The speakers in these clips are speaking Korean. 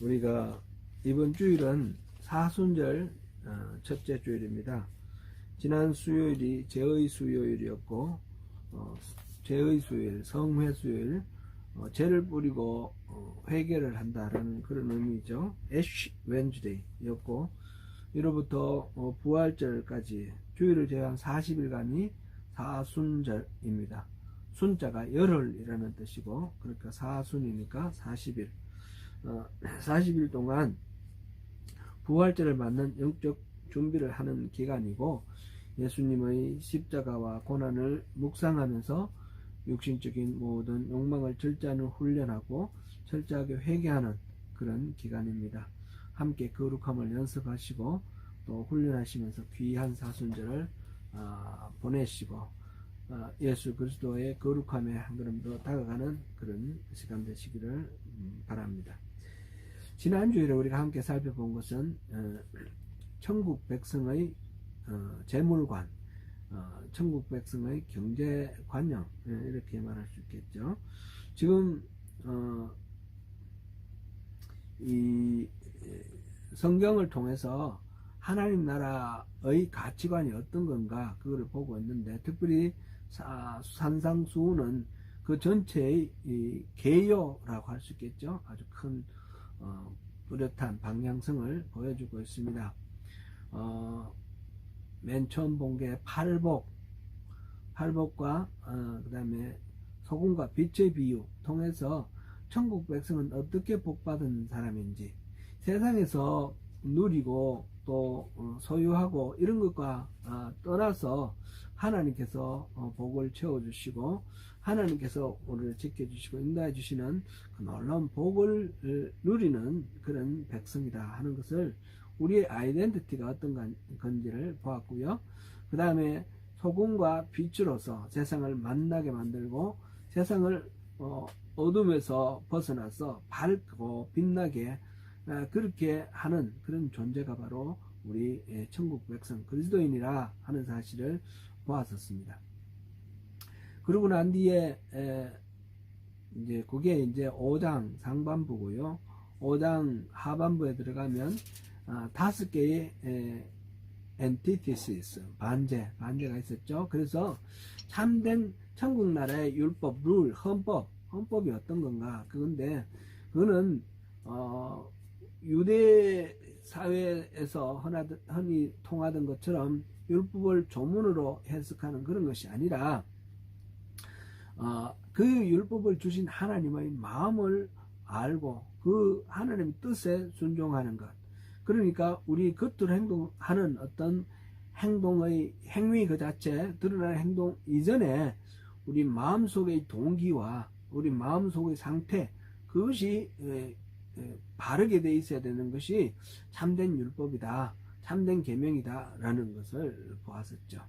우리가 이번 주일은 사순절 첫째 주일입니다. 지난 수요일이 제의 수요일이었고 제의 수요일, 성회 수요일, 죄를 뿌리고 회개를 한다라는 그런 의미죠. 애쉬 웬즈데이였고, 이로부터 부활절까지 주일을 제외한 40일간이 사순절입니다. 순자가 열흘이라는 뜻이고, 그러니까 사순이니까 40일. 40일 동안 부활절을 맞는 영적 준비를 하는 기간이고, 예수님의 십자가와 고난을 묵상하면서 육신적인 모든 욕망을 절제하는 훈련하고 철저하게 회개하는 그런 기간입니다. 함께 거룩함을 연습하시고 또 훈련하시면서 귀한 사순절을 보내시고 예수 그리스도의 거룩함에 한 걸음 더 다가가는 그런 시간 되시기를 바랍니다. 지난주에 우리가 함께 살펴본 것은 천국 백성의 재물관, 천국 백성의 경제관념, 이렇게 말할 수 있겠죠. 지금 이 성경을 통해서 하나님 나라의 가치관이 어떤 건가 그거를 보고 있는데, 특별히 산상수훈은 그 전체의 개요라고 할 수 있겠죠. 아주 큰 뚜렷한 방향성을 보여주고 있습니다. 맨 처음 본 게 팔복과 그 다음에 소금과 빛의 비유 통해서 천국 백성은 어떻게 복받은 사람인지, 세상에서 누리고 또 소유하고 이런 것과 떠나서 하나님께서 복을 채워주시고 하나님께서 우리를 지켜주시고 인도해 주시는 그 놀라운 복을 누리는 그런 백성이다 하는 것을, 우리의 아이덴티티가 어떤 건지를 보았고요. 그 다음에 소금과 빛으로서 세상을 만나게 만들고 세상을 어둠에서 벗어나서 밝고 빛나게 그렇게 하는 그런 존재가 바로 우리 천국 백성 그리스도인이라 하는 사실을 보았었습니다. 그러고 난 뒤에 이제 그게 이제 5장 상반부고요. 5장 하반부에 들어가면 5개의 엔티티시스, 반제가 있었죠. 그래서 참된 천국 나라의 율법, 룰, 헌법이 어떤 건가? 그건데, 그거는 유대 사회에서 흔히 통하던 것처럼 율법을 조문으로 해석하는 그런 것이 아니라 그 율법을 주신 하나님의 마음을 알고 그 하나님의 뜻에 순종하는 것. 그러니까 우리 겉으로 행동하는 어떤 행위 그 자체, 드러나는 행동 이전에 우리 마음속의 동기와 우리 마음속의 상태, 그것이 바르게 돼 있어야 되는 것이 참된 율법이다, 참된 계명이다 라는 것을 보았었죠.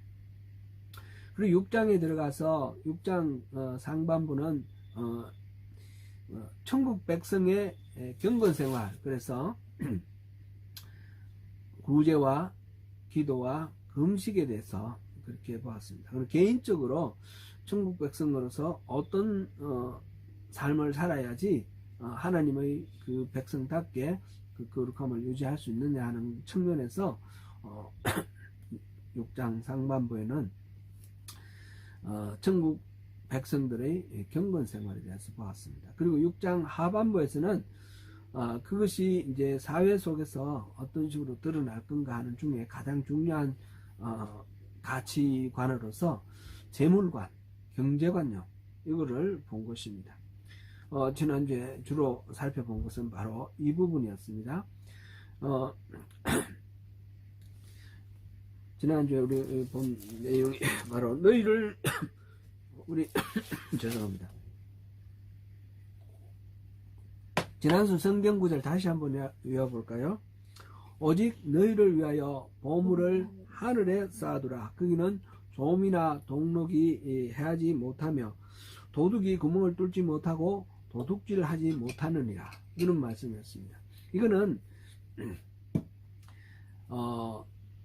그리고 6장에 들어가서 6장 상반부는 천국 백성의 경건생활, 그래서 구제와 기도와 금식에 대해서 그렇게 보았습니다. 그리고 개인적으로 천국 백성으로서 어떤 삶을 살아야지 하나님의 그 백성답게 그 거룩함을 유지할 수 있느냐 하는 측면에서 6장 상반부에는 천국 백성들의 경건생활에 대해서 보았습니다. 그리고 6장 하반부에서는 그것이 이제 사회 속에서 어떤 식으로 드러날 건가 하는 중에 가장 중요한 가치관으로서 재물관, 경제관념, 이거를 본 것입니다. 지난주에 주로 살펴본 것은 바로 이 부분이었습니다. 지난주에 우리 본 내용이 바로 너희를 죄송합니다. 지난주 성경 구절 다시 한번 외워볼까요? 오직 너희를 위하여 보물을 하늘에 쌓아두라. 거기는 좀이나 동록이 해하지 못하며 도둑이 구멍을 뚫지 못하고 도둑질을 하지 못하느니라. 이런 말씀이었습니다. 이거는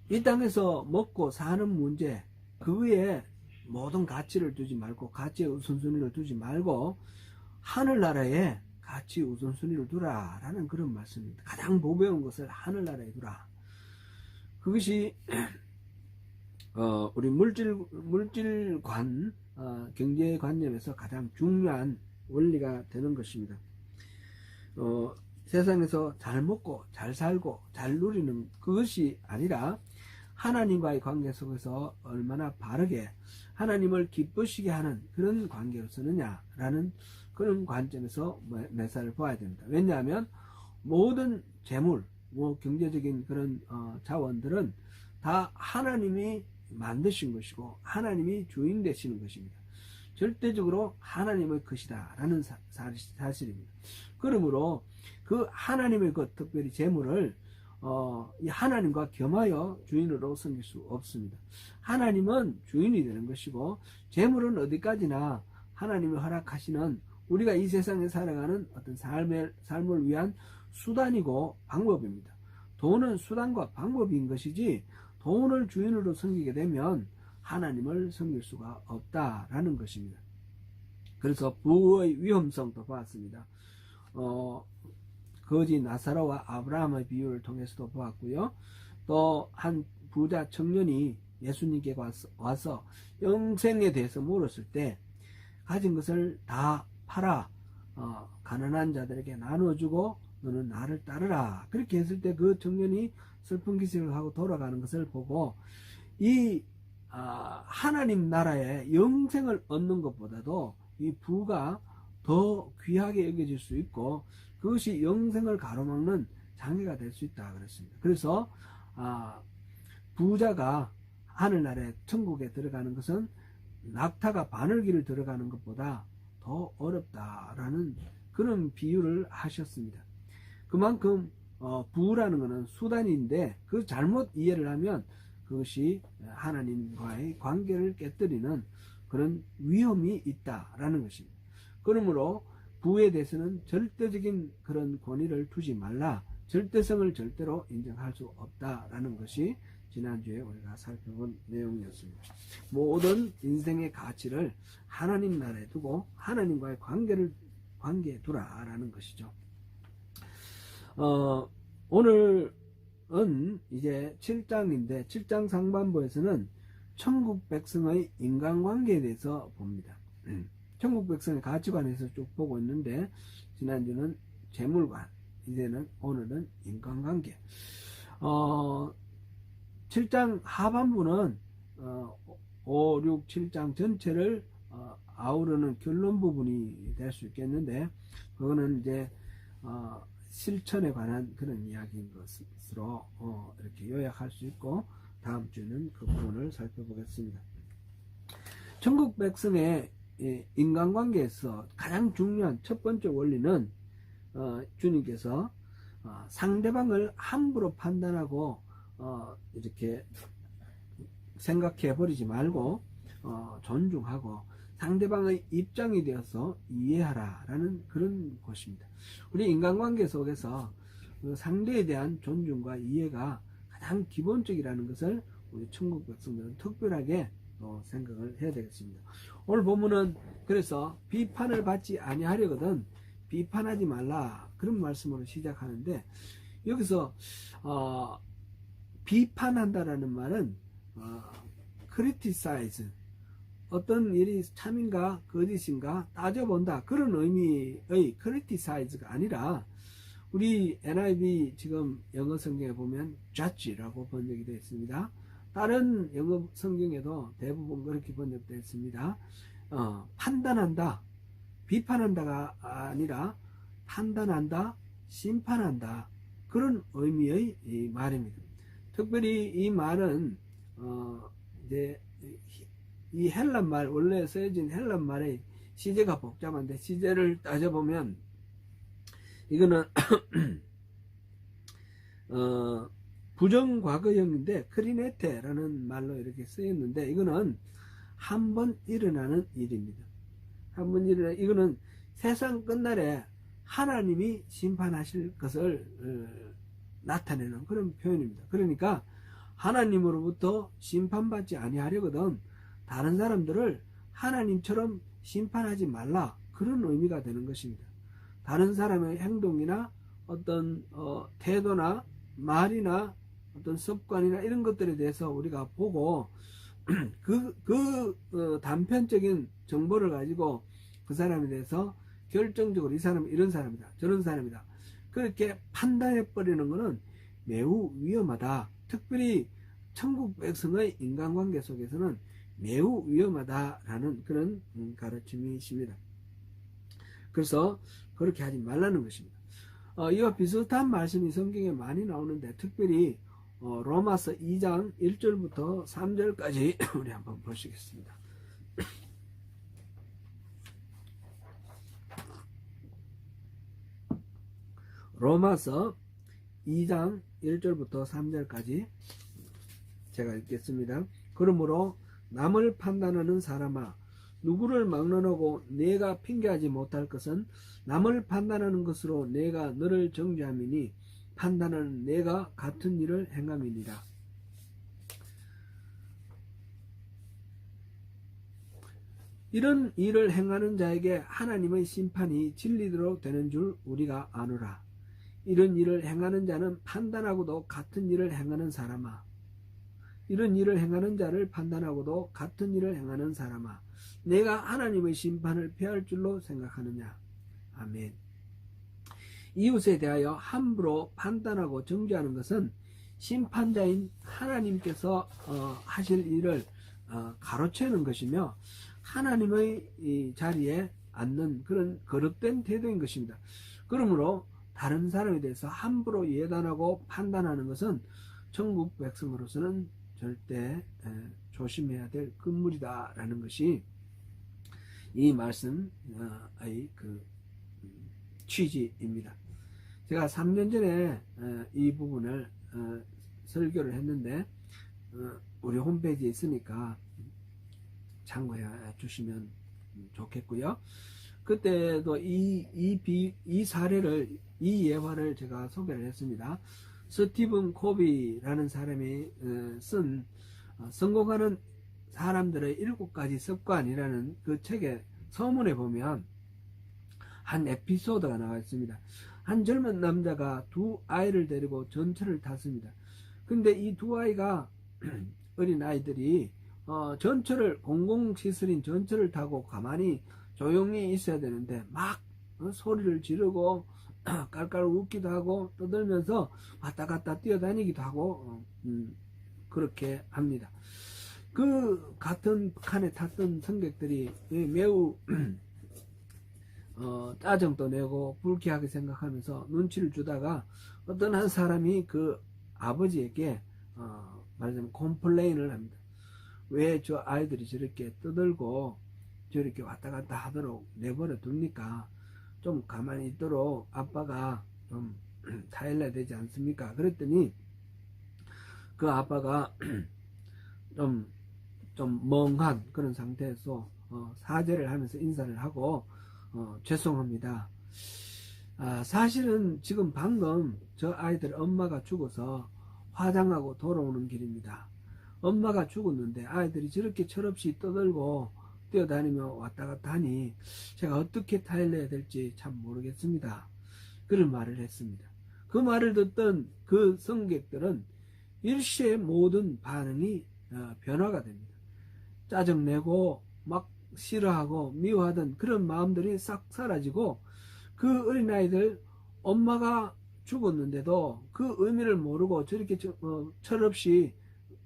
이 땅에서 먹고 사는 문제, 그에 모든 가치를 두지 말고, 가치의 우선순위를 두지 말고 하늘나라에 같이 우선순위를 두라라는 그런 말씀입니다. 가장 보배운 것을 하늘나라에 두라. 그것이 우리 물질관 경제관념에서 가장 중요한 원리가 되는 것입니다. 세상에서 잘 먹고 잘 살고 잘 누리는 그것이 아니라 하나님과의 관계 속에서 얼마나 바르게 하나님을 기쁘시게 하는 그런 관계로 서느냐라는 그런 관점에서 매사를 봐야 됩니다. 왜냐하면 모든 재물, 경제적인 그런 자원들은 다 하나님이 만드신 것이고 하나님이 주인 되시는 것입니다. 절대적으로 하나님의 것이다 라는 사실입니다. 그러므로 그 하나님의 것, 특별히 재물을 이 하나님과 겸하여 주인으로 섬길 수 없습니다. 하나님은 주인이 되는 것이고 재물은 어디까지나 하나님이 허락하시는 우리가 이 세상에 살아가는 어떤 삶을 위한 수단이고 방법입니다. 돈은 수단과 방법인 것이지 돈을 주인으로 섬기게 되면 하나님을 섬길 수가 없다라는 것입니다. 그래서 부의 위험성도 봤습니다. 거지 나사로와 아브라함의 비유를 통해서도 보았고요. 또 한 부자 청년이 예수님께 와서 영생에 대해서 물었을 때 가진 것을 다 팔아 가난한 자들에게 나눠주고 너는 나를 따르라. 그렇게 했을 때 그 청년이 슬픈 기색을 하고 돌아가는 것을 보고 이 하나님 나라의 영생을 얻는 것보다도 이 부가 더 귀하게 여겨질 수 있고 그것이 영생을 가로막는 장애가 될 수 있다 그랬습니다. 그래서 부자가 하늘나라에 천국에 들어가는 것은 낙타가 바늘길을 들어가는 것보다 더 어렵다라는 그런 비유를 하셨습니다. 그만큼 부라는 것은 수단인데 그 잘못 이해를 하면 그것이 하나님과의 관계를 깨뜨리는 그런 위험이 있다라는 것입니다. 그러므로 부에 대해서는 절대적인 그런 권위를 두지 말라, 절대성을 절대로 인정할 수 없다라는 것이 지난주에 우리가 살펴본 내용이었습니다. 모든 인생의 가치를 하나님 나라에 두고 하나님과의 관계에 두라라는 것이죠. 오늘은 이제 7장인데 7장 상반부에서는 천국 백성의 인간관계에 대해서 봅니다. 천국 백성의 가치관에서 쭉 보고 있는데 지난주는 재물관, 이제는 오늘은 인간관계. 7장 하반부는 5, 6, 7장 전체를 아우르는 결론 부분이 될 수 있겠는데 그거는 이제 실천에 관한 그런 이야기인 것으로 이렇게 요약할 수 있고 다음 주는 그 부분을 살펴보겠습니다. 천국 백성의 인간관계에서 가장 중요한 첫 번째 원리는 주님께서 상대방을 함부로 판단하고 이렇게 생각해 버리지 말고 존중하고 상대방의 입장이 되어서 이해하라라는 그런 것입니다. 우리 인간관계 속에서 그 상대에 대한 존중과 이해가 가장 기본적이라는 것을 우리 천국 백성들은 특별하게 생각을 해야 되겠습니다. 오늘 본문은 그래서 비판을 받지 아니하려거든 비판하지 말라 그런 말씀으로 시작하는데 여기서 비판한다라는 말은 criticize 어떤 일이 참인가 거짓인가 따져본다 그런 의미의 criticize가 아니라 우리 NIV 지금 영어 성경에 보면 judge라고 번역이 되어 있습니다. 다른 영어 성경에도 대부분 그렇게 번역되어 있습니다. 판단한다, 비판한다가 아니라 판단한다, 심판한다 그런 의미의 이 말입니다. 특별히 이 말은 이제 이 헬란 말 원래 쓰여진 헬란 말의 시제가 복잡한데 시제를 따져보면 이거는 부정과거형인데 크리네테라는 말로 이렇게 쓰였는데 이거는 한 번 일어나는 일입니다. 한 번 일어나는 이거는 세상 끝날에 하나님이 심판하실 것을 나타내는 그런 표현입니다. 그러니까 하나님으로부터 심판받지 아니하려거든 다른 사람들을 하나님처럼 심판하지 말라 그런 의미가 되는 것입니다. 다른 사람의 행동이나 어떤 태도나 말이나 어떤 습관이나 이런 것들에 대해서 우리가 보고 단편적인 정보를 가지고 그 사람에 대해서 결정적으로 이 사람은 이런 사람이다, 저런 사람이다, 그렇게 판단해 버리는 것은 매우 위험하다. 특별히 천국 백성의 인간관계 속에서는 매우 위험하다라는 그런 가르침이십니다. 그래서 그렇게 하지 말라는 것입니다. 이와 비슷한 말씀이 성경에 많이 나오는데, 특별히 로마서 2장 1절부터 3절까지 우리 한번 보시겠습니다. 로마서 2장 1절부터 3절까지 제가 읽겠습니다. 그러므로 남을 판단하는 사람아, 누구를 막론하고 내가 핑계하지 못할 것은 남을 판단하는 것으로 내가 너를 정죄함이니 판단하는 내가 같은 일을 행함이니라. 이런 일을 행하는 자에게 하나님의 심판이 진리대로 되는 줄 우리가 아노라. 이런 일을 행하는 자는 판단하고도 같은 일을 행하는 사람아, 이런 일을 행하는 자를 판단하고도 같은 일을 행하는 사람아, 내가 하나님의 심판을 피할 줄로 생각하느냐. 아멘. 이웃에 대하여 함부로 판단하고 정죄하는 것은 심판자인 하나님께서 하실 일을 가로채는 것이며, 하나님의 이 자리에 앉는 그런 거듭된 태도인 것입니다. 그러므로 다른 사람에 대해서 함부로 예단하고 판단하는 것은 천국 백성으로서는 절대 조심해야 될 금물이다라는 것이 이 말씀의 그 취지입니다. 제가 3년 전에 이 부분을 설교를 했는데 우리 홈페이지에 있으니까 참고해 주시면 좋겠고요. 그때도 이 사례를, 이 예화를 제가 소개를 했습니다. 스티븐 코비라는 사람이 쓴 성공하는 사람들의 7가지 습관이라는 그 책의 서문에 보면 한 에피소드가 나와 있습니다. 한 젊은 남자가 2아이를 데리고 전철을 탔습니다. 근데 이 2아이가 어린 아이들이 전철을, 공공시설인 전철을 타고 가만히 조용히 있어야 되는데 막 소리를 지르고 깔깔 웃기도 하고 떠들면서 왔다 갔다 뛰어다니기도 하고 그렇게 합니다. 그 같은 칸에 탔던 승객들이 매우 짜증도 내고 불쾌하게 생각하면서 눈치를 주다가 어떤 한 사람이 그 아버지에게 말하자면 컴플레인을 합니다. 왜 저 아이들이 저렇게 떠들고 저렇게 왔다 갔다 하도록 내버려 둡니까? 좀 가만히 있도록 아빠가 좀 타일러야 되지 않습니까? 그랬더니 그 아빠가 좀 멍한 그런 상태에서 사죄를 하면서 인사를 하고 죄송합니다. 사실은 지금 방금 저 아이들 엄마가 죽어서 화장하고 돌아오는 길입니다. 엄마가 죽었는데 아이들이 저렇게 철없이 떠들고 뛰어다니며 왔다 갔다 하니 제가 어떻게 타일러야 될지 참 모르겠습니다. 그런 말을 했습니다. 그 말을 듣던 그 승객들은 일시에 모든 반응이 변화가 됩니다. 짜증내고 막 싫어하고 미워하던 그런 마음들이 싹 사라지고, 그 어린아이들, 엄마가 죽었는데도 그 의미를 모르고 저렇게 철없이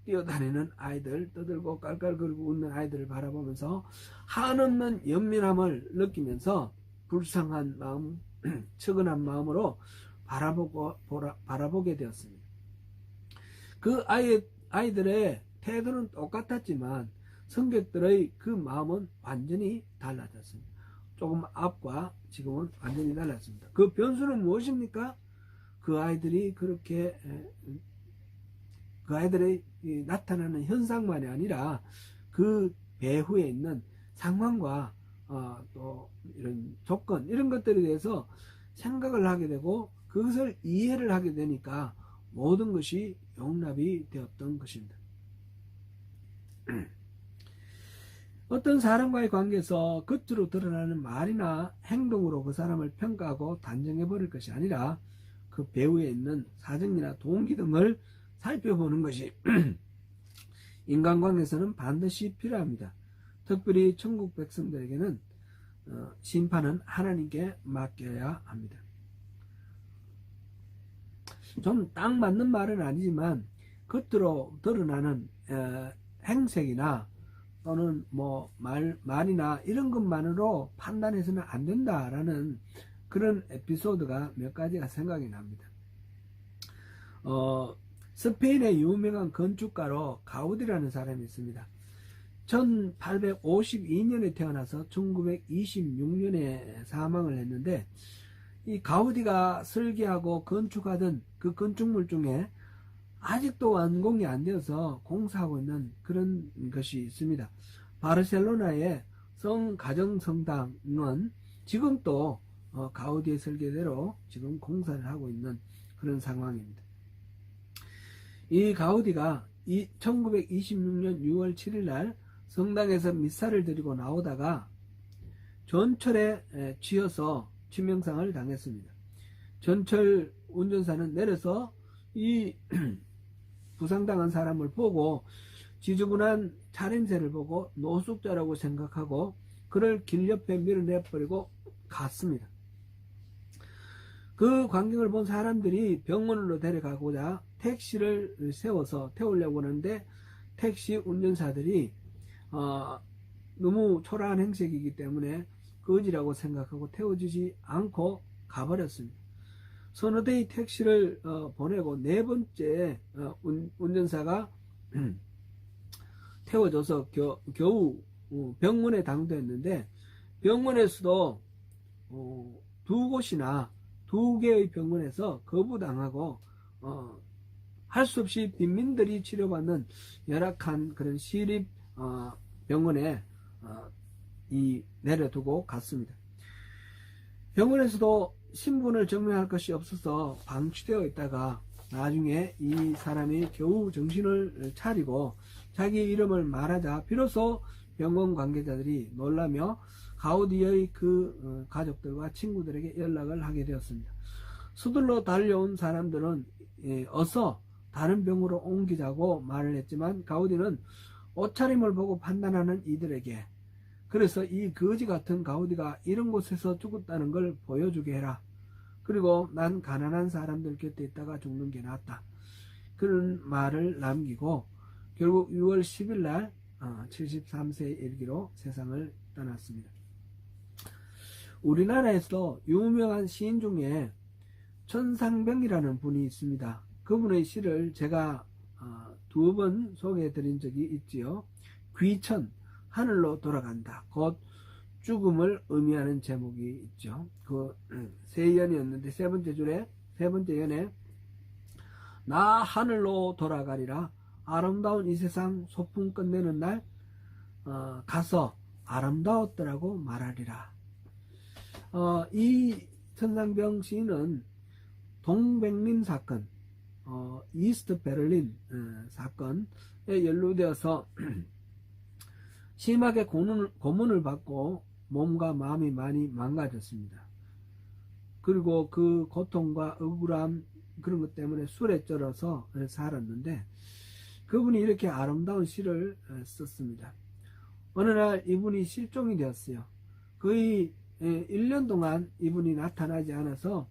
뛰어다니는 아이들, 떠들고 깔깔거리고 웃는 아이들을 바라보면서 한없는 연민함을 느끼면서 불쌍한 마음, 측은한 마음으로 바라보게 되었습니다. 그 아이들의 태도는 똑같았지만 승객들의 그 마음은 완전히 달라졌습니다. 조금 앞과 지금은 완전히 달랐습니다. 그 변수는 무엇입니까? 그 아이들이 그렇게 그 아이들의 나타나는 현상만이 아니라 그 배후에 있는 상황과 또 이런 조건, 이런 것들에 대해서 생각을 하게 되고 그것을 이해를 하게 되니까 모든 것이 용납이 되었던 것입니다. 어떤 사람과의 관계에서 겉으로 드러나는 말이나 행동으로 그 사람을 평가하고 단정해 버릴 것이 아니라 그 배후에 있는 사정이나 동기 등을 살펴보는 것이 인간관계에서는 반드시 필요합니다. 특별히 천국 백성들에게는 심판은 하나님께 맡겨야 합니다. 좀 딱 맞는 말은 아니지만 겉으로 드러나는 행색이나 또는 뭐 말이나 이런 것만으로 판단해서는 안 된다라는 그런 에피소드가 몇 가지가 생각이 납니다. 스페인의 유명한 건축가로 가우디라는 사람이 있습니다. 1852년에 태어나서 1926년에 사망을 했는데, 이 가우디가 설계하고 건축하던 그 건축물 중에 아직도 완공이 안 되어서 공사하고 있는 그런 것이 있습니다. 바르셀로나의 성가정성당은 지금 또 가우디의 설계대로 지금 공사를 하고 있는 그런 상황입니다. 이 가우디가 1926년 6월 7일 날 성당에서 미사를 드리고 나오다가 전철에 치여서 치명상을 당했습니다. 전철 운전사는 내려서 이 부상당한 사람을 보고 지저분한 차림새를 보고 노숙자라고 생각하고 그를 길 옆에 밀어내버리고 갔습니다. 그 광경을 본 사람들이 병원으로 데려가고자 택시를 세워서 태우려고 하는데 택시 운전사들이 너무 초라한 행색이기 때문에 거지라고 생각하고 태워주지 않고 가버렸습니다. 서너 대의 택시를 보내고 네 번째 운전사가 태워줘서 겨우 병원에 당도했는데, 병원에서도 두 곳이나 두 개의 병원에서 거부당하고 할 수 없이 빈민들이 치료받는 열악한 그런 시립 병원에 내려두고 갔습니다. 병원에서도 신분을 증명할 것이 없어서 방치되어 있다가 나중에 이 사람이 겨우 정신을 차리고 자기 이름을 말하자 비로소 병원 관계자들이 놀라며 가우디의 그 가족들과 친구들에게 연락을 하게 되었습니다. 서둘러 달려온 사람들은 어서 다른 병으로 옮기자고 말을 했지만 가우디는 옷차림을 보고 판단하는 이들에게, 그래서 이 거지 같은 가우디가 이런 곳에서 죽었다는 걸 보여주게 해라. 그리고 난 가난한 사람들 곁에 있다가 죽는 게 낫다. 그런 말을 남기고 결국 6월 10일 날 73세의 일기로 세상을 떠났습니다. 우리나라에서 유명한 시인 중에 천상병이라는 분이 있습니다. 그분의 시를 제가 두 번 소개해 드린 적이 있지요. 귀천, 하늘로 돌아간다. 곧 죽음을 의미하는 제목이 있죠. 그 세 연이었는데 세 번째 줄에 세 번째 연에 나 하늘로 돌아가리라. 아름다운 이 세상 소풍 끝내는 날 가서 아름다웠더라고 말하리라. 이 천상병 시인은 동백림 사건, 이스트 베를린 사건에 연루되어서 심하게 고문을 받고 몸과 마음이 많이 망가졌습니다. 그리고 그 고통과 억울함 그런 것 때문에 술에 쩔어서 살았는데, 그분이 이렇게 아름다운 시를 썼습니다. 어느 날 이분이 실종이 되었어요. 거의 1년 동안 이분이 나타나지 않아서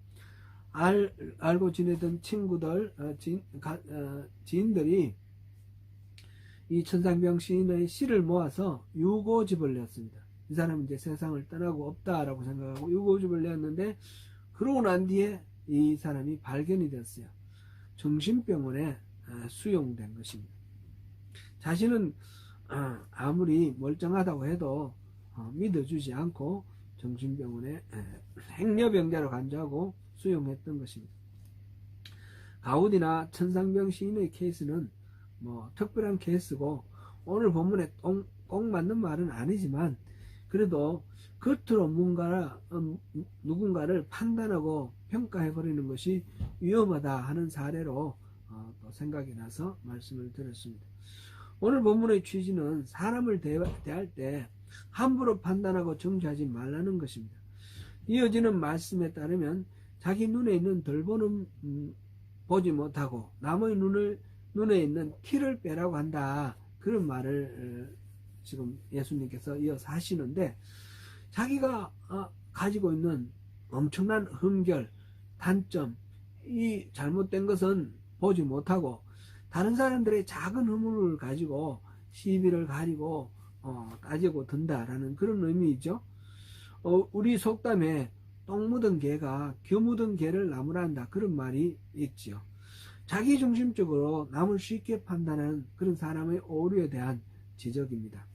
알고 지내던 친구들, 지인들이 이 천상병 시인의 시를 모아서 유고집을 냈습니다. 이 사람은 이제 세상을 떠나고 없다라고 생각하고 유고집을 냈는데, 그러고 난 뒤에 이 사람이 발견이 됐어요. 정신병원에 수용된 것입니다. 자신은 아무리 멀쩡하다고 해도 믿어주지 않고 정신병원에 행여병자로 간주하고 수용했던 것입니다. 가우디나 천상병 시인의 케이스는 뭐 특별한 케이스고 오늘 본문에 꼭 맞는 말은 아니지만, 그래도 겉으로 누군가를 판단하고 평가해버리는 것이 위험하다 하는 사례로 또 생각이 나서 말씀을 드렸습니다. 오늘 본문의 취지는 사람을 대할 때 함부로 판단하고 정죄하지 말라는 것입니다. 이어지는 말씀에 따르면 자기 눈에 있는 덜보는 보지 못하고 남의 눈에 있는 티를 빼라고 한다. 그런 말을 지금 예수님께서 이어서 하시는데, 자기가 가지고 있는 엄청난 흠결, 단점, 이 잘못된 것은 보지 못하고 다른 사람들의 작은 허물을 가지고 시비를 가리고 따지고 든다라는 그런 의미이죠. 우리 속담에 똥 묻은 개가 겨 묻은 개를 나무란다, 그런 말이 있지요. 자기중심적으로 남을 쉽게 판단하는 그런 사람의 오류에 대한 지적입니다.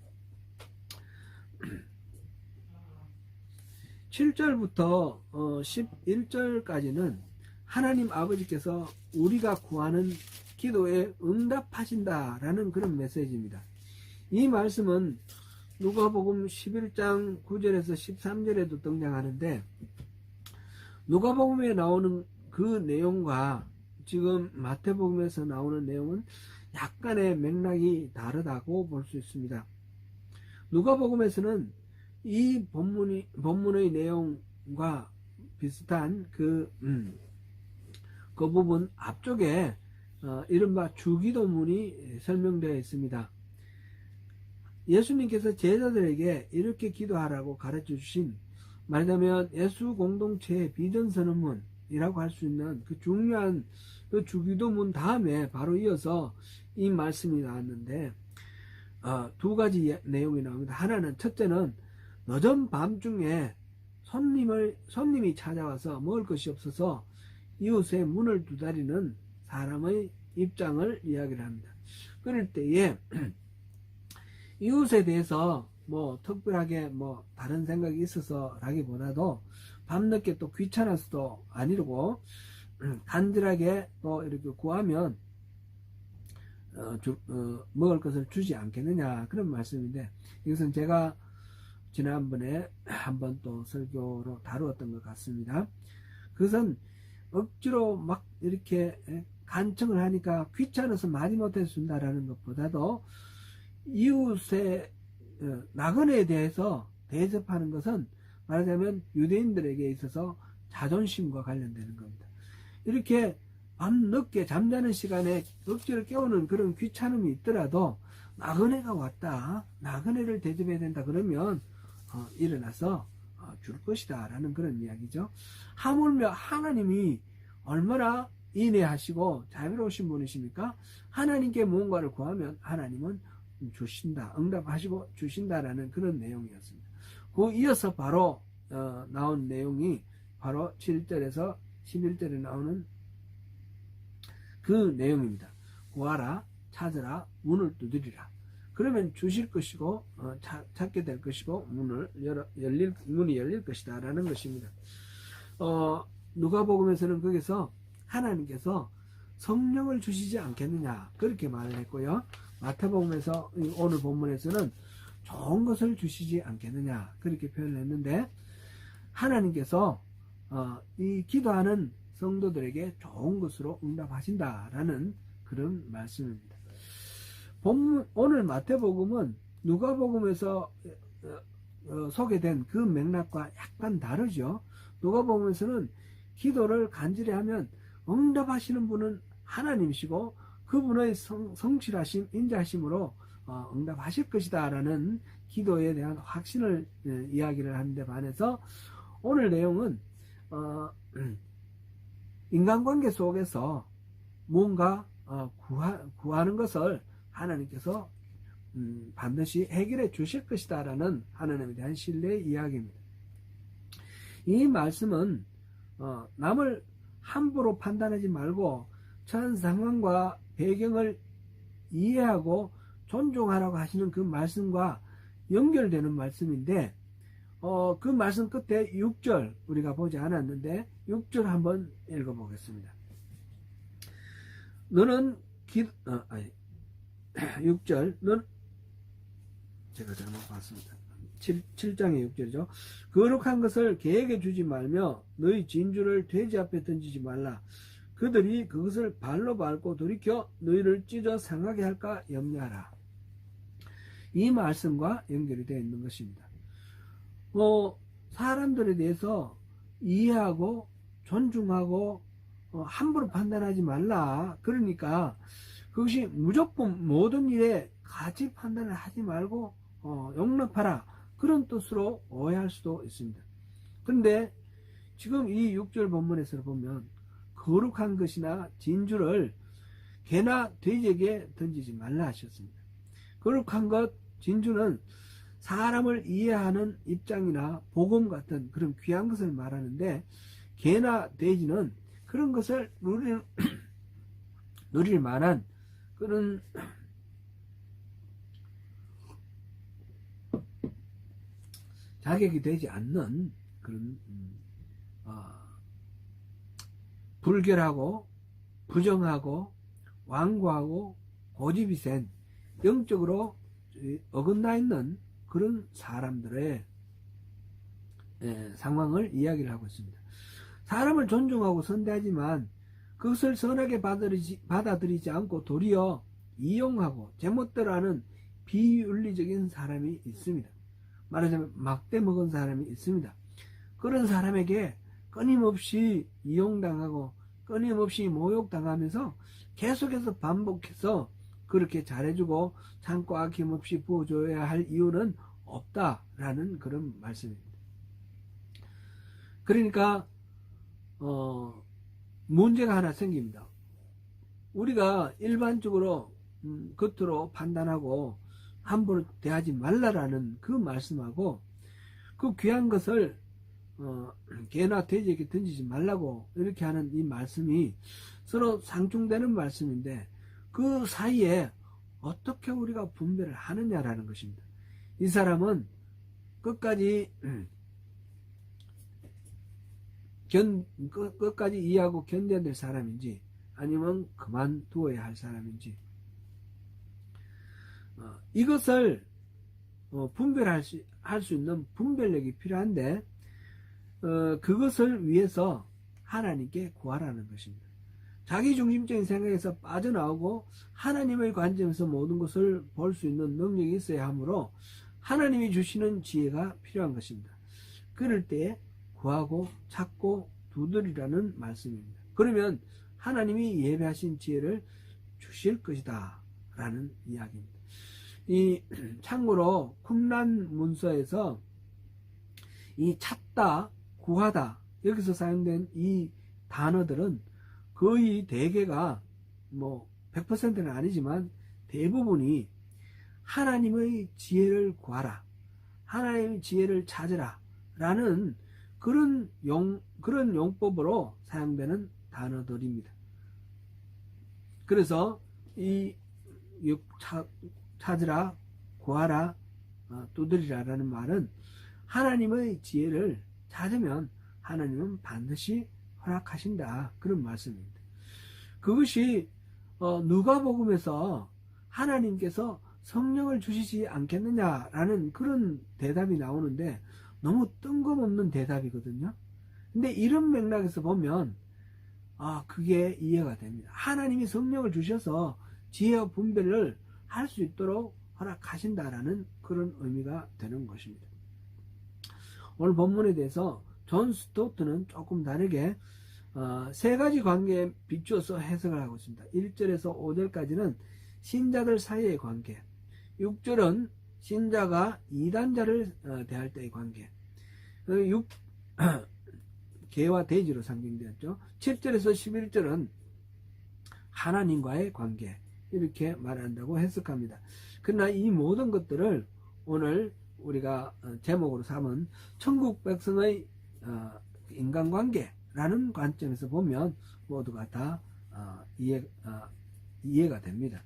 7절부터 11절까지는 하나님 아버지께서 우리가 구하는 기도에 응답하신다라는 그런 메시지입니다. 이 말씀은 누가복음 11장 9절에서 13절에도 등장하는데, 누가복음에 나오는 그 내용과 지금 마태복음에서 나오는 내용은 약간의 맥락이 다르다고 볼 수 있습니다. 누가복음에서는 이 본문의 내용과 비슷한 그 부분 앞쪽에 이른바 주기도문이 설명되어 있습니다. 예수님께서 제자들에게 이렇게 기도하라고 가르쳐 주신, 말하자면 예수 공동체의 비전선언문이라고 할 수 있는 그 중요한 그 주기도문 다음에 바로 이어서 이 말씀이 나왔는데, 두 가지 내용이 나옵니다. 하나는, 첫째는 늦은 밤중에 손님이 찾아와서 먹을 것이 없어서 이웃의 문을 두드리는 사람의 입장을 이야기를 합니다. 그럴 때에 이웃에 대해서 뭐 특별하게 뭐 다른 생각이 있어서 라기보다도 밤늦게 또 귀찮아서도 아니고 간절하게 또 이렇게 구하면 먹을 것을 주지 않겠느냐, 그런 말씀인데, 이것은 제가 지난번에 한번 또 설교로 다루었던 것 같습니다. 그것은 억지로 막 이렇게 간청을 하니까 귀찮아서 많이 못해서 준다라는 것보다도 이웃의 나그네에 대해서 대접하는 것은 말하자면 유대인들에게 있어서 자존심과 관련되는 겁니다. 이렇게 밤늦게 잠자는 시간에 억지로 깨우는 그런 귀찮음이 있더라도 나그네가 왔다, 나그네를 대접해야 된다 그러면 일어나서 줄 것이다 라는 그런 이야기죠. 하물며 하나님이 얼마나 인애하시고 자비로우신 분이십니까? 하나님께 무언가를 구하면 하나님은 주신다, 응답하시고 주신다라는 그런 내용이었습니다. 그 이어서 바로 나온 내용이 바로 7절에서 11절에 나오는 그 내용입니다. 구하라, 찾으라, 문을 두드리라. 그러면 주실 것이고 찾게 될 것이고 문이 열릴 것이다 라는 것입니다. 누가복음에서는 거기서 하나님께서 성령을 주시지 않겠느냐, 그렇게 말을 했고요. 마태복음에서 오늘 본문에서는 좋은 것을 주시지 않겠느냐, 그렇게 표현을 했는데, 하나님께서 이 기도하는 성도들에게 좋은 것으로 응답하신다라는 그런 말씀입니다. 오늘 마태복음은 누가복음에서 소개된 그 맥락과 약간 다르죠. 누가복음에서는 기도를 간절히 하면 응답하시는 분은 하나님이시고 그분의 성실하심, 인자하심으로 응답하실 것이다 라는 기도에 대한 확신을 이야기를 하는데 반해서, 오늘 내용은 인간관계 속에서 뭔가 구하는 것을 하나님께서 반드시 해결해 주실 것이다 라는 하나님에 대한 신뢰의 이야기입니다. 이 말씀은 남을 함부로 판단하지 말고 처한 상황과 배경을 이해하고 존중하라고 하시는 그 말씀과 연결되는 말씀인데, 그 말씀 끝에 6절 우리가 보지 않았는데 6절 한번 읽어보겠습니다. 너는 6절 제가 잘못 봤습니다. 7장의 6절이죠. 거룩한 것을 개에게 주지 말며 너희 진주를 돼지 앞에 던지지 말라. 그들이 그것을 발로 밟고 돌이켜 너희를 찢어 상하게 할까 염려하라. 이 말씀과 연결이 되어 있는 것입니다. 사람들에 대해서 이해하고 존중하고 함부로 판단하지 말라. 그러니까 그것이 무조건 모든 일에 가치 판단을 하지 말고 용납하라. 그런 뜻으로 오해할 수도 있습니다. 그런데 지금 이 6절 본문에서 보면 거룩한 것이나 진주를 개나 돼지에게 던지지 말라 하셨습니다. 거룩한 것, 진주는 사람을 이해하는 입장이나 복음 같은 그런 귀한 것을 말하는데, 개나 돼지는 그런 것을 누릴 만한 그런 자격이 되지 않는 그런 불결하고 부정하고 완고하고 고집이 센 영적으로 어긋나 있는 그런 사람들의 상황을 이야기를 하고 있습니다. 사람을 존중하고 선대하지만 그것을 선하게 받아들이지 않고 도리어 이용하고 제멋대로 하는 비윤리적인 사람이 있습니다. 말하자면 막대 먹은 사람이 있습니다. 그런 사람에게 끊임없이 이용당하고 끊임없이 모욕당하면서 계속해서 반복해서 그렇게 잘해주고 참고 아낌없이 부어줘야 할 이유는 없다라는 그런 말씀입니다. 그러니까 문제가 하나 생깁니다. 우리가 일반적으로 겉으로 판단하고 함부로 대하지 말라라는 그 말씀하고 그 귀한 것을 개나 돼지에게 던지지 말라고 이렇게 하는 이 말씀이 서로 상충되는 말씀인데, 그 사이에 어떻게 우리가 분별을 하느냐라는 것입니다. 이 사람은 끝까지 이해하고 견뎌야 될 사람인지 아니면 그만두어야 할 사람인지, 이것을 분별할 수 있는 분별력이 필요한데, 그것을 위해서 하나님께 구하라는 것입니다. 자기중심적인 생각에서 빠져나오고 하나님의 관점에서 모든 것을 볼 수 있는 능력이 있어야 하므로 하나님이 주시는 지혜가 필요한 것입니다. 그럴 때 구하고 찾고 두드리라는 말씀입니다. 그러면 하나님이 예배하신 지혜를 주실 것이다 라는 이야기입니다. 참고로 쿰란 문서에서 이 찾다, 구하다, 여기서 사용된 이 단어들은 거의 대개가 100%는 아니지만 대부분이 하나님의 지혜를 구하라, 하나님의 지혜를 찾으라 라는 그런 용법으로 사용되는 단어들입니다. 그래서 이 찾으라, 구하라, 두드리라 라는 말은 하나님의 지혜를 찾으면 하나님은 반드시 허락하신다, 그런 말씀입니다. 그것이 누가복음에서 하나님께서 성령을 주시지 않겠느냐라는 그런 대답이 나오는데 너무 뜬금없는 대답이거든요. 근데 이런 맥락에서 보면 그게 이해가 됩니다. 하나님이 성령을 주셔서 지혜와 분별을 할 수 있도록 허락하신다라는 그런 의미가 되는 것입니다. 오늘 본문에 대해서 존 스토트는 조금 다르게 세 가지 관계에 비추어서 해석을 하고 있습니다. 1절에서 5절까지는 신자들 사이의 관계, 6절은 신자가 이단자를 대할 때의 관계, 개와 돼지로 상징되었죠. 7절에서 11절은 하나님과의 관계, 이렇게 말한다고 해석합니다. 그러나 이 모든 것들을 오늘 우리가 제목으로 삼은 천국 백성의 인간관계라는 관점에서 보면 모두가 다 이해가 됩니다.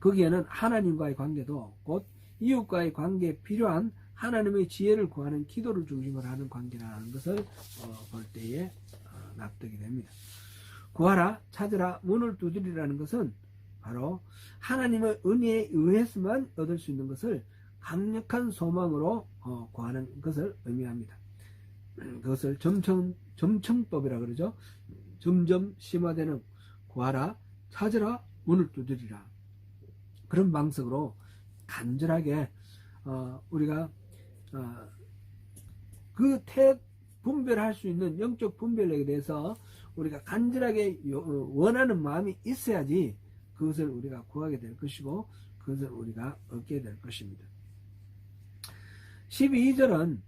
거기에는 하나님과의 관계도 곧 이웃과의 관계에 필요한 하나님의 지혜를 구하는 기도를 중심으로 하는 관계라는 것을 볼 때에 납득이 됩니다. 구하라, 찾으라, 문을 두드리라는 것은 바로 하나님의 은혜에 의해서만 얻을 수 있는 것을 강력한 소망으로 구하는 것을 의미합니다. 그것을 점층법이라 그러죠. 점점 심화되는 구하라, 찾으라, 문을 두드리라, 그런 방식으로 간절하게 우리가 그 분별할 수 있는 영적 분별력에 대해서 우리가 간절하게 원하는 마음이 있어야지 그것을 우리가 구하게 될 것이고 그것을 우리가 얻게 될 것입니다. 12절은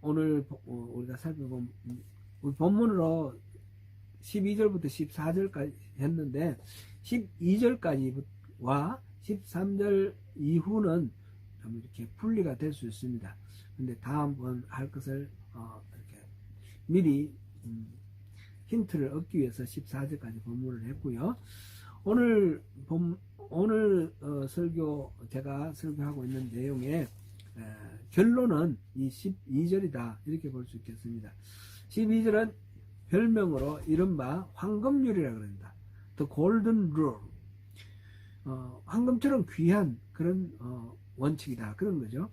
오늘 우리가 살펴본 우리 본문으로 12절부터 14절까지 했는데 12절까지와 13절 이후는 좀 이렇게 분리가 될 수 있습니다. 근데 다음번 할 것을 이렇게 미리 힌트를 얻기 위해서 14절까지 본문을 했고요. 오늘 설교 제가 설교하고 있는 내용의 결론은 이 12절이다 이렇게 볼 수 있겠습니다. 12절은 별명으로 이른바 황금률이라고 그런다. The Golden Rule. 황금처럼 귀한 그런 원칙이다 그런 거죠.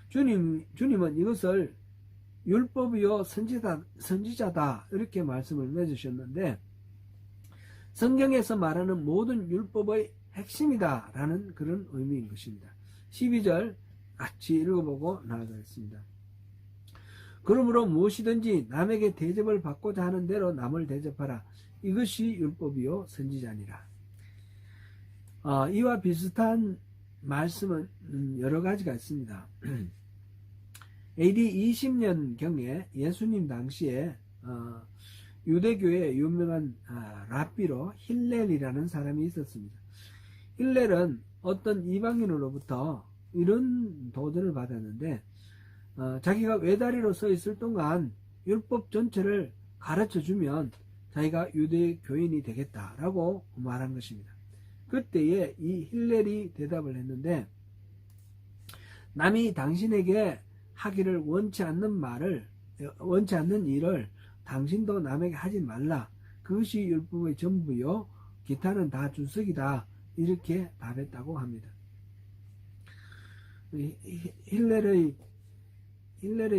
주님은 이것을 율법이요 선지자다 이렇게 말씀을 맺으셨는데 성경에서 말하는 모든 율법의 핵심이다 라는 그런 의미인 것입니다. 12절 같이 읽어보고 나아가겠습니다. 그러므로 무엇이든지 남에게 대접을 받고자 하는 대로 남을 대접하라. 이것이 율법이요 선지자니라. 이와 비슷한 말씀은 여러 가지가 있습니다. AD 20년경에 예수님 당시에 유대교의 유명한 랍비로 힐렐이라는 사람이 있었습니다. 힐렐은 어떤 이방인으로부터 이런 도전을 받았는데 자기가 외다리로 서 있을 동안 율법 전체를 가르쳐주면 자기가 유대 교인이 되겠다라고 말한 것입니다. 그때에 이 힐렐이 대답을 했는데 남이 당신에게 하기를 원치 않는 일을 당신도 남에게 하지 말라. 그것이 율법의 전부요. 기타는 다 주석이다. 이렇게 답했다고 합니다. 힐렐의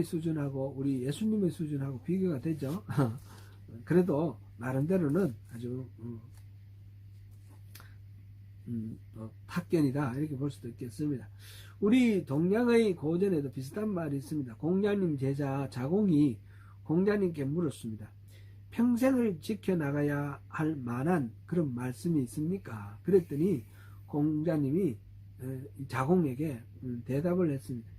수준하고 우리 예수님의 수준하고 비교가 되죠. 그래도 나름대로는 아주 탑견이다 이렇게 볼 수도 있겠습니다. 우리 동양의 고전에도 비슷한 말이 있습니다. 공자님 제자 자공이 공자님께 물었습니다. 평생을 지켜나가야 할 만한 그런 말씀이 있습니까? 그랬더니 공자님이 자공에게 대답을 했습니다.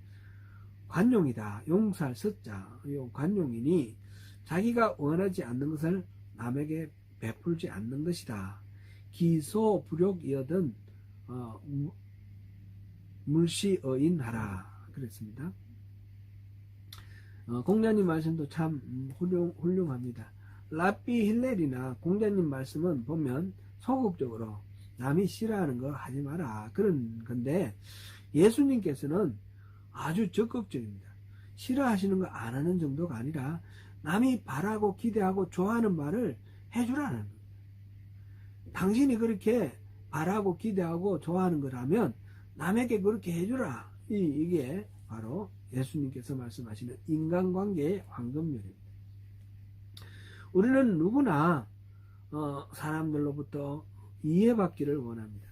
관용이다. 용살 섯자. 관용이니 자기가 원하지 않는 것을 남에게 베풀지 않는 것이다. 기소 불욕이어든 물시어인하라 그랬습니다. 공자님 말씀도 참 훌륭합니다. 랍비 힐렐이나 공자님 말씀은 보면 소극적으로 남이 싫어하는 거 하지 마라 그런 건데 예수님께서는 아주 적극적입니다. 싫어하시는 거 안 하는 정도가 아니라 남이 바라고 기대하고 좋아하는 말을 해주라는 거예요. 당신이 그렇게 바라고 기대하고 좋아하는 거라면 남에게 그렇게 해주라. 이게 바로 예수님께서 말씀하시는 인간관계의 황금률입니다. 우리는 누구나 사람들로부터 이해받기를 원합니다.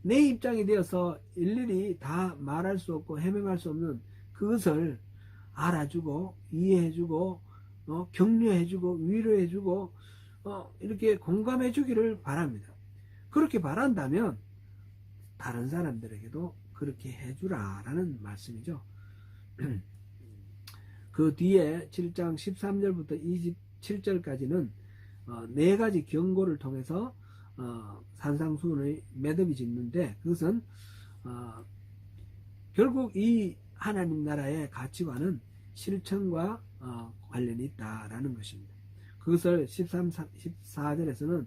내 입장이 되어서 일일이 다 말할 수 없고 해명할 수 없는 그것을 알아주고 이해해주고 격려해주고 위로해주고 이렇게 공감해주기를 바랍니다. 그렇게 바란다면 다른 사람들에게도 그렇게 해주라라는 말씀이죠. 그 뒤에 7장 13절부터 27절까지는 네 가지 경고를 통해서 산상수훈의 매듭이 짓는데 그것은 결국 이 하나님 나라의 가치관은 실천과 관련이 있다라는 것입니다. 그것을 13, 14절에서는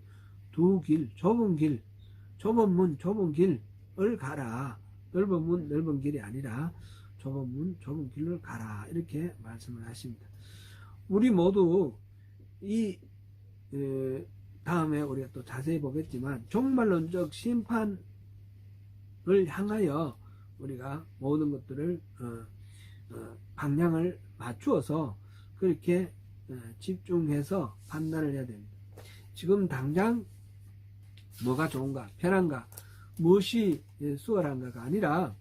두 길, 좁은 길, 좁은 문, 좁은 길을 가라. 넓은 문, 넓은 길이 아니라 좁은 문, 좁은 길을 가라. 이렇게 말씀을 하십니다. 우리 모두 이 다음에 우리가 또 자세히 보겠지만 종말론적 심판을 향하여 우리가 모든 것들을 방향을 맞추어서 그렇게 집중해서 판단을 해야 됩니다. 지금 당장 뭐가 좋은가, 편한가, 무엇이 수월한가가 아니라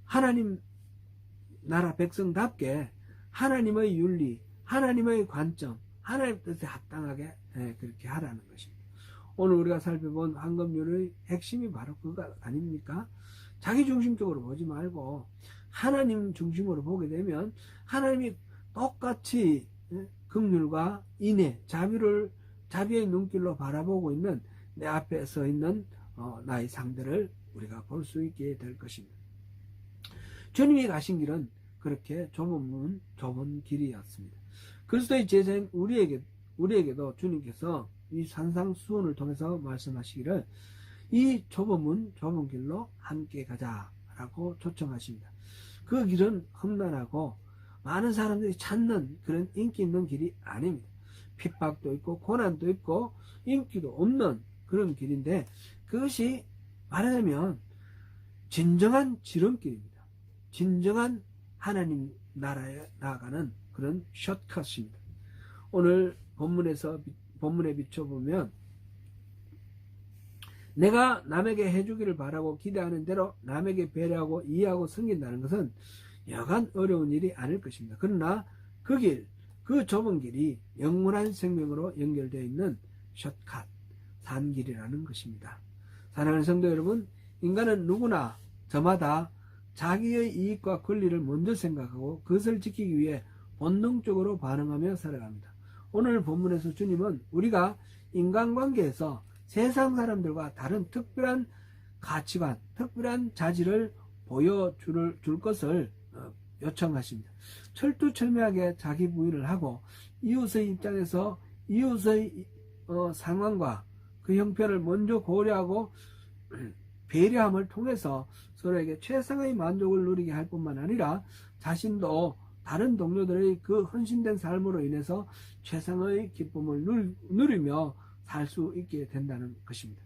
하나님 나라 백성답게 하나님의 윤리, 하나님의 관점, 하나님 뜻에 합당하게 그렇게 하라는 것입니다. 오늘 우리가 살펴본 황금률의 핵심이 바로 그거 아닙니까? 자기 중심적으로 보지 말고 하나님 중심으로 보게 되면 하나님이 똑같이 긍휼과 인애, 자비의 눈길로 바라보고 있는 내 앞에 서 있는 나의 상대를 우리가 볼 수 있게 될 것입니다. 주님이 가신 길은 그렇게 좁은 길이었습니다. 그리스도의 제자인 우리에게도 주님께서 이 산상수훈을 통해서 말씀하시기를 이 좁은 길로 함께 가자라고 초청하십니다. 그 길은 험난하고 많은 사람들이 찾는 그런 인기 있는 길이 아닙니다. 핍박도 있고 고난도 있고 인기도 없는 그런 길인데 그것이 말하자면 진정한 지름길입니다. 진정한 하나님 나라에 나아가는 그런 숏컷입니다. 오늘 본문에 비춰보면 내가 남에게 해주기를 바라고 기대하는 대로 남에게 배려하고 이해하고 섬긴다는 것은 여간 어려운 일이 아닐 것입니다. 그러나 그 좁은 길이 영원한 생명으로 연결되어 있는 숏컷, 산길이라는 것입니다. 사랑하는 성도 여러분, 인간은 누구나 저마다 자기의 이익과 권리를 먼저 생각하고 그것을 지키기 위해 본능적으로 반응하며 살아갑니다. 오늘 본문에서 주님은 우리가 인간관계에서 세상 사람들과 다른 특별한 가치관, 특별한 자질을 보여줄 것을 요청하십니다. 철두철미하게 자기 부인을 하고 이웃의 입장에서 이웃의 상황과 그 형편을 먼저 고려하고 배려함을 통해서 서로에게 최상의 만족을 누리게 할 뿐만 아니라 자신도 다른 동료들의 그 헌신된 삶으로 인해서 최상의 기쁨을 누리며 살 수 있게 된다는 것입니다.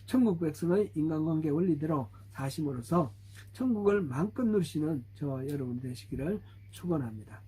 천국 백성의 인간관계 원리대로 사심으로써 천국을 마음껏 누리시는 저와 여러분 되시기를 축원합니다.